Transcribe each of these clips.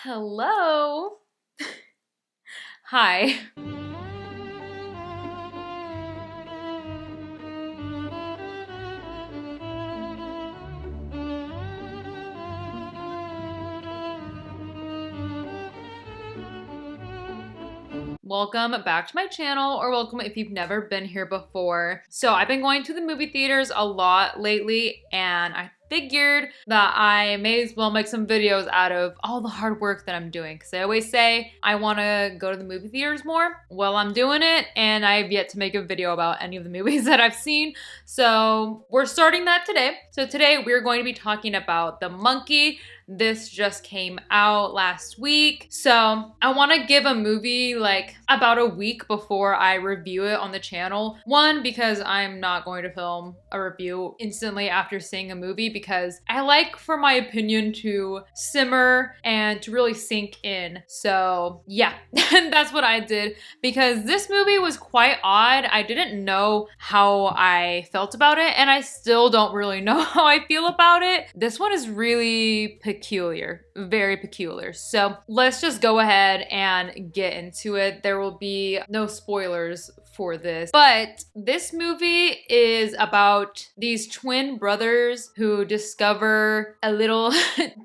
Hello. Hi. Welcome back to my channel, or welcome if you've never been here before. So I've been going to the movie theaters a lot lately, and I figured that I may as well make some videos out of all the hard work that I'm doing, because I always say I want to go to the movie theaters more. Well, I'm doing it, and I've yet to make a video about any of the movies that I've seen, so we're starting that today. So today we're going to be talking about The Monkey. This just came out last week. So I want to give a movie like about a week before I review it on the channel. One, because I'm not going to film a review instantly after seeing a movie, because I like for my opinion to simmer and to really sink in. So yeah, that's what I did, because this movie was quite odd. I didn't know how I felt about it, and I still don't really know how I feel about it. This one is really peculiar, very peculiar. So let's just go ahead and get into it. There will be no spoilers for this, but this movie is about these twin brothers who discover a little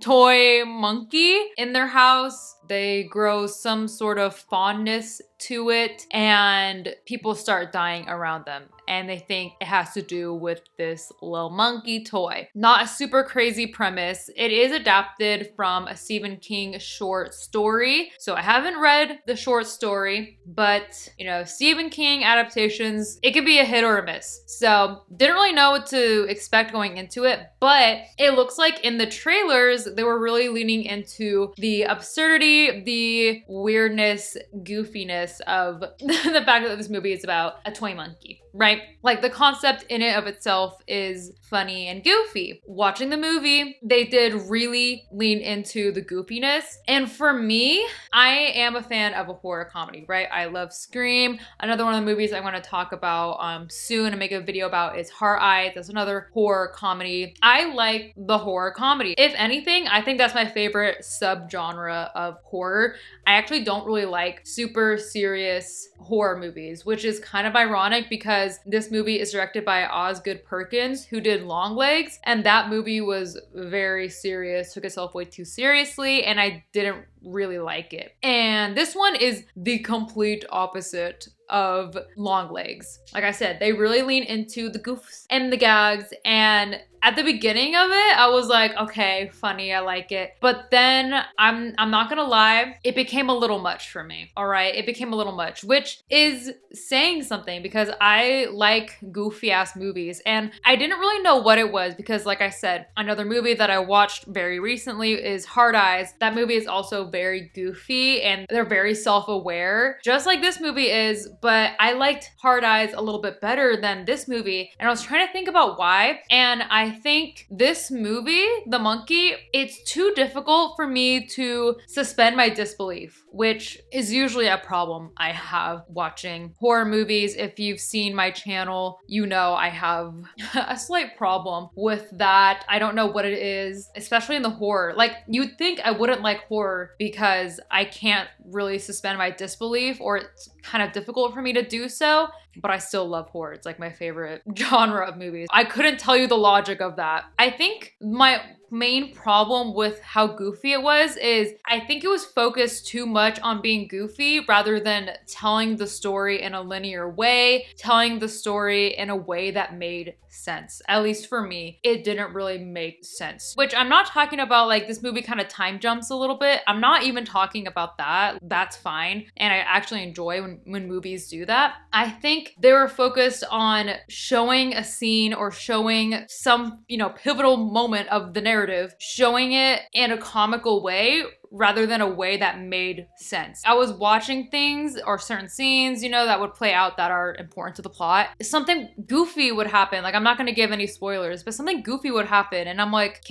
toy monkey in their house. They grow some sort of fondness to it, and people start dying around them, and they think it has to do with this little monkey toy. Not a super crazy premise. It is adapted from a Stephen King short story. So I haven't read the short story, but you know, Stephen King adaptations, it could be a hit or a miss. So didn't really know what to expect going into it, but it looks like in the trailers, they were really leaning into the absurdity, the weirdness, goofiness of the fact that this movie is about a toy monkey, right? Like the concept in it of itself is funny and goofy. Watching the movie, they did really lean into the goofiness. And for me, I am a fan of a horror comedy, right? I love Scream. Another one of the movies I want to talk about soon and make a video about is Heart Eyes. That's another horror comedy. I like the horror comedy. If anything, I think that's my favorite subgenre of horror. I actually don't really like super serious horror movies, which is kind of ironic because this movie is directed by Osgood Perkins, who did Longlegs, and that movie was very serious, took itself way too seriously, and I didn't really like it. And this one is the complete opposite of Longlegs. Like I said, they really lean into the goofs and the gags, and at the beginning of it, I was like, okay, funny, I like it. But then I'm not gonna lie, it became a little much for me. All right, it became a little much, which is saying something because I like goofy ass movies, and I didn't really know what it was because, like I said, another movie that I watched very recently is Heart Eyes. That movie is also very goofy and they're very self-aware, just like this movie is, but I liked Heart Eyes a little bit better than this movie, and I was trying to think about why, and I think this movie, The Monkey, it's too difficult for me to suspend my disbelief, which is usually a problem I have watching horror movies. If you've seen my channel, you know I have a slight problem with that. I don't know what it is, especially in the horror. Like, you'd think I wouldn't like horror because I can't really suspend my disbelief, or it's kind of difficult for me to do so, but I still love horror. It's like my favorite genre of movies. I couldn't tell you the logic of that. I think my main problem with how goofy it was is I think it was focused too much on being goofy rather than telling the story in a linear way, telling the story in a way that made sense. At least for me, it didn't really make sense. Which I'm not talking about like this movie kind of time jumps a little bit. I'm not even talking about that. That's fine. And I actually enjoy when movies do that. I think they were focused on showing a scene or showing some, you know, pivotal moment of the narrative, showing it in a comical way rather than a way that made sense. I was watching things or certain scenes, you know, that would play out that are important to the plot. Something goofy would happen. Like, I'm not gonna give any spoilers, but something goofy would happen. And I'm like,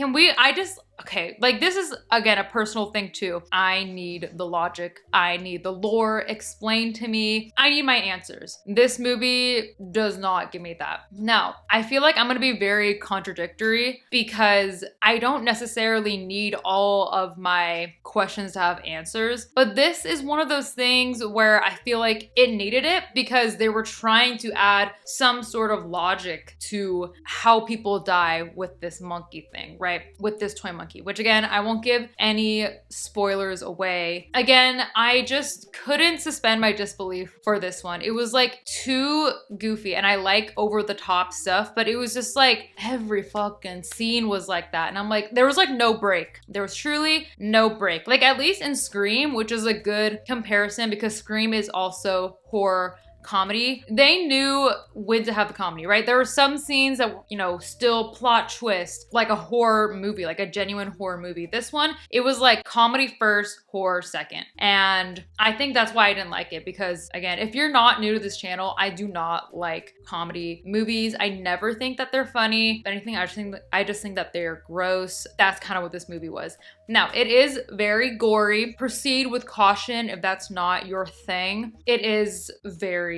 okay, like this is, again, a personal thing too. I need the logic. I need the lore explained to me. I need my answers. This movie does not give me that. Now, I feel like I'm gonna be very contradictory because I don't necessarily need all of my questions to have answers. But this is one of those things where I feel like it needed it because they were trying to add some sort of logic to how people die with this monkey thing, right? With this toy monkey, which again, I won't give any spoilers away. Again, I just couldn't suspend my disbelief for this one. It was like too goofy, and I like over the top stuff, but it was just like every fucking scene was like that. And I'm like, there was like no break. There was truly no break. Like at least in Scream, which is a good comparison because Scream is also horror comedy, they knew when to have the comedy, right? There were some scenes that, you know, still plot twist, like a horror movie, like a genuine horror movie. This one, it was like comedy first, horror second. And I think that's why I didn't like it because, again, if you're not new to this channel, I do not like comedy movies. I never think that they're funny. If anything, I just think that they're gross. That's kind of what this movie was. Now, it is very gory. Proceed with caution if that's not your thing. It is very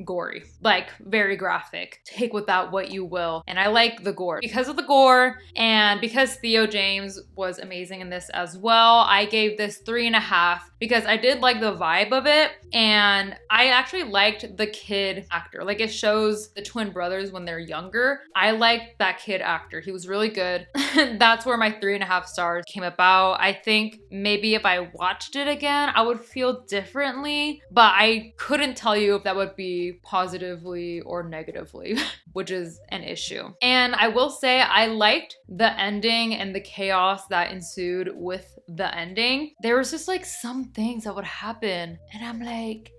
gory, like very graphic. Take with that what you will. And I like the gore. Because of the gore and because Theo James was amazing in this as well, I gave this 3.5 because I did like the vibe of it. And I actually liked the kid actor. Like it shows the twin brothers when they're younger. I liked that kid actor. He was really good. That's where my 3.5 stars came about. I think maybe if I watched it again, I would feel differently, but I couldn't tell you if that would be positively or negatively, which is an issue. And I will say I liked the ending and the chaos that ensued with the ending. There was just like some things that would happen and I'm like,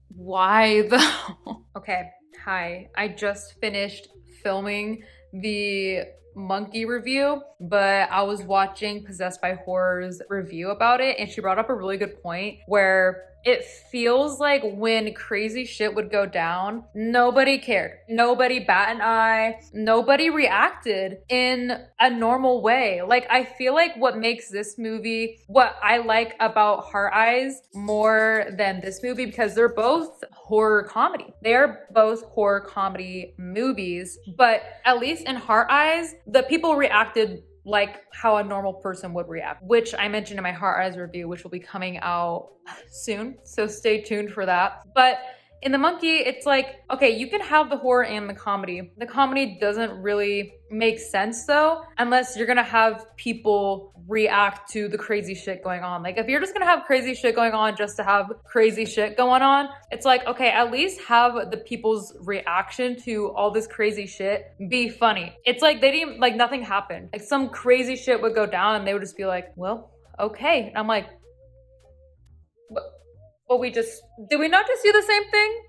why though? Okay, hi. I just finished filming the monkey review, but I was watching Possessed by Horror's review about it and she brought up a really good point where it feels like when crazy shit would go down, nobody cared. Nobody bat an eye. Nobody reacted in a normal way. Like, I feel like what makes this movie, what I like about Heart Eyes more than this movie, because they're both horror comedy. They are both horror comedy movies, but at least in Heart Eyes, the people reacted like how a normal person would react, which I mentioned in my Heart Eyes review, which will be coming out soon. So stay tuned for that. But in the monkey, it's like, okay, you can have the horror and the comedy. The comedy doesn't really make sense though, unless you're gonna have people react to the crazy shit going on. Like if you're just gonna have crazy shit going on just to have crazy shit going on, it's like, okay, at least have the people's reaction to all this crazy shit be funny. It's like they didn't, like nothing happened. Like some crazy shit would go down and they would just be like, well, okay. And I'm like, well, did we not just do the same thing?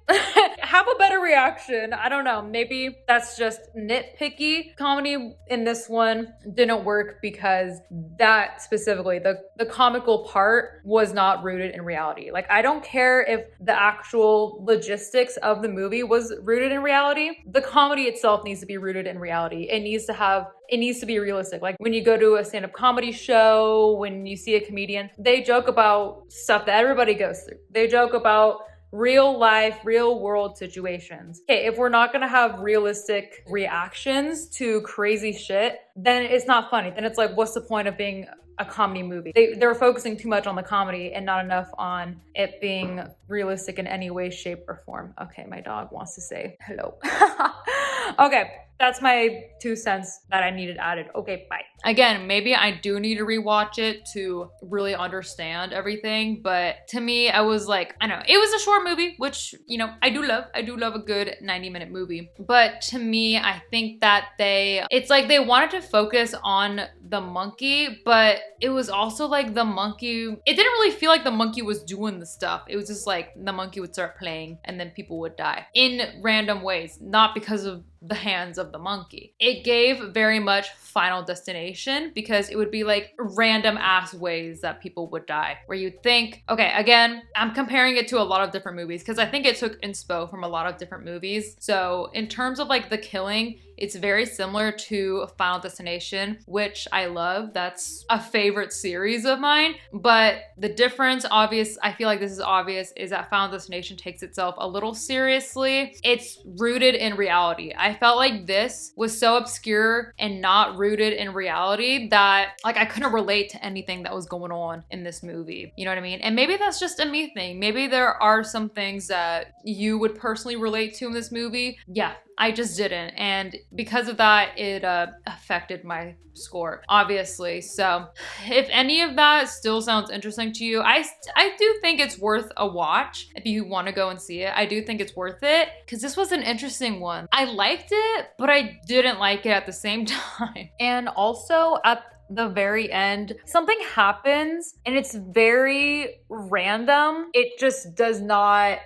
Have a better reaction. I don't know. Maybe that's just nitpicky. Comedy in this one didn't work because that specifically, the comical part was not rooted in reality. Like, I don't care if the actual logistics of the movie was rooted in reality. The comedy itself needs to be rooted in reality. It needs to be realistic. Like when you go to a stand-up comedy show, when you see a comedian, they joke about stuff that everybody goes through. They joke about real life, real world situations. Okay, if we're not gonna have realistic reactions to crazy shit, then it's not funny. Then it's like, what's the point of being a comedy movie? They're focusing too much on the comedy and not enough on it being realistic in any way, shape, or form. Okay, my dog wants to say hello. Okay, that's my 2 cents that I needed added. Okay, bye. Again, maybe I do need to rewatch it to really understand everything, but to me, I was like, I don't know, it was a short movie, which, you know, I do love. I do love a good 90-minute movie. But to me, I think that it's like they wanted to focus on the monkey, but it was also like the monkey, it didn't really feel like the monkey was doing the stuff. It was just like the monkey would start playing and then people would die in random ways, not because of the hands of the monkey. It gave very much Final Destination because it would be like random ass ways that people would die where you'd think, okay, again, I'm comparing it to a lot of different movies because I think it took inspo from a lot of different movies. So in terms of like the killing, It's very similar to Final Destination, which I love. That's a favorite series of mine. But the difference, I feel like this is obvious, is that Final Destination takes itself a little seriously. It's rooted in reality. I felt like this was so obscure and not rooted in reality that like I couldn't relate to anything that was going on in this movie. You know what I mean? And maybe that's just a me thing. Maybe there are some things that you would personally relate to in this movie. Yeah, I just didn't. And because of that, it affected my score, obviously. So if any of that still sounds interesting to you, I do think it's worth a watch if you want to go and see it. I do think it's worth it because this was an interesting one. I liked it, but I didn't like it at the same time. And also at the very end, something happens and it's very random. It just does not...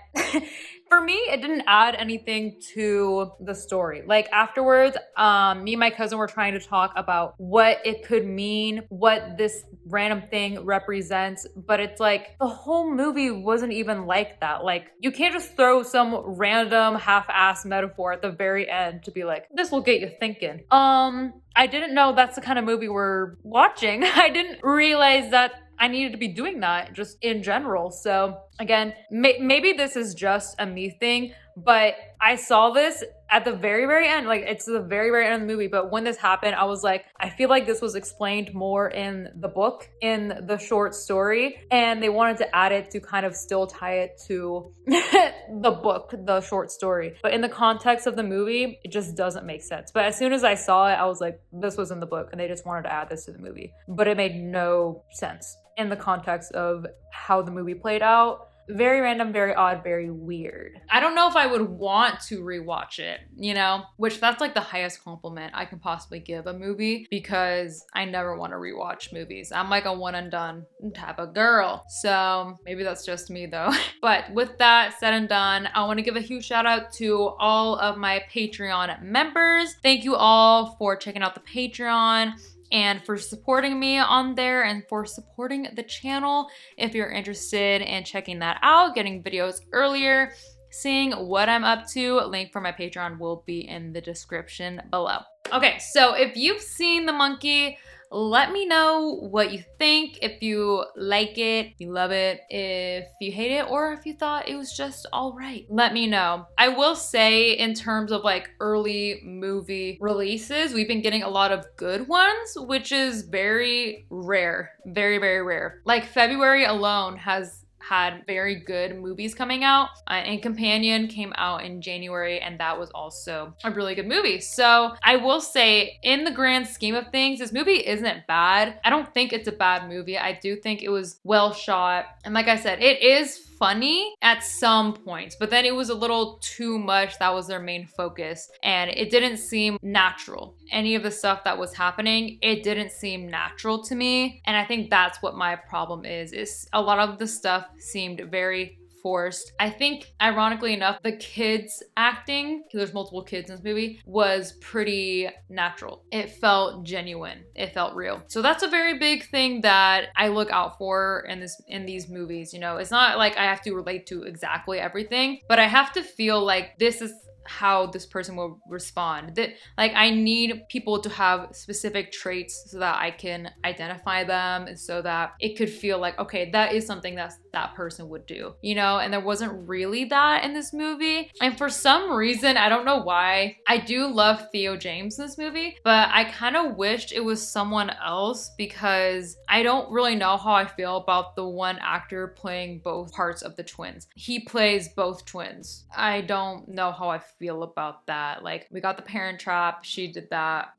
For me, it didn't add anything to the story. Like afterwards, me and my cousin were trying to talk about what it could mean, what this random thing represents, but it's like the whole movie wasn't even like that. Like you can't just throw some random half-assed metaphor at the very end to be like, this will get you thinking. I didn't know that's the kind of movie we're watching. I didn't realize that I needed to be doing that just in general. So again, maybe this is just a me thing, but I saw this at the very, very end. Like it's the very, very end of the movie. But when this happened, I was like, I feel like this was explained more in the book, in the short story. And they wanted to add it to kind of still tie it to the book, the short story. But in the context of the movie, it just doesn't make sense. But as soon as I saw it, I was like, this was in the book and they just wanted to add this to the movie. But it made no sense in the context of how the movie played out. Very random, very odd, very weird. I don't know if I would want to rewatch it, you know, which that's like the highest compliment I can possibly give a movie because I never want to rewatch movies. I'm like a one and done type of girl. So maybe that's just me though. But with that said and done, I want to give a huge shout out to all of my Patreon members. Thank you all for checking out the Patreon and for supporting me on there and for supporting the channel. If you're interested in checking that out, getting videos earlier, seeing what I'm up to, link for my Patreon will be in the description below. Okay, so if you've seen The Monkey, let me know what you think, if you like it, if you love it, if you hate it, or if you thought it was just all right. Let me know. I will say in terms of like early movie releases, we've been getting a lot of good ones, which is very rare, very, very rare. Like February alone has had very good movies coming out. And Companion came out in January, and that was also a really good movie. So I will say, in the grand scheme of things, this movie isn't bad. I don't think it's a bad movie. I do think it was well shot. And like I said, it is funny at some points, but then it was a little too much. That was their main focus, and it didn't seem natural. Any of the stuff that was happening, it didn't seem natural to me. And I think that's what my problem is a lot of the stuff seemed very forced. I think, ironically enough, the kids acting, because there's multiple kids in this movie, was pretty natural. It felt genuine. It felt real. So that's a very big thing that I look out for in these movies. You know, it's not like I have to relate to exactly everything, but I have to feel like this is how this person will respond. That like I need people to have specific traits so that I can identify them and so that it could feel like, okay, that is something that person would do, you know? And there wasn't really that in this movie. And for some reason, I don't know why, I do love Theo James in this movie, but I kind of wished it was someone else because I don't really know how I feel about the one actor playing both parts of the twins. He plays both twins. I don't know how I feel about that. Like, we got The Parent Trap, she did that.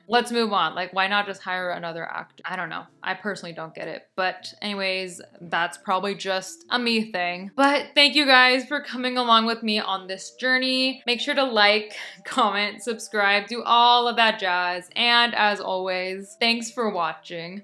Let's move on. Like, why not just hire another actor? I don't know. I personally don't get it. But anyways, that's probably just a me thing. But thank you guys for coming along with me on this journey. Make sure to like, comment, subscribe, do all of that jazz. And as always, thanks for watching.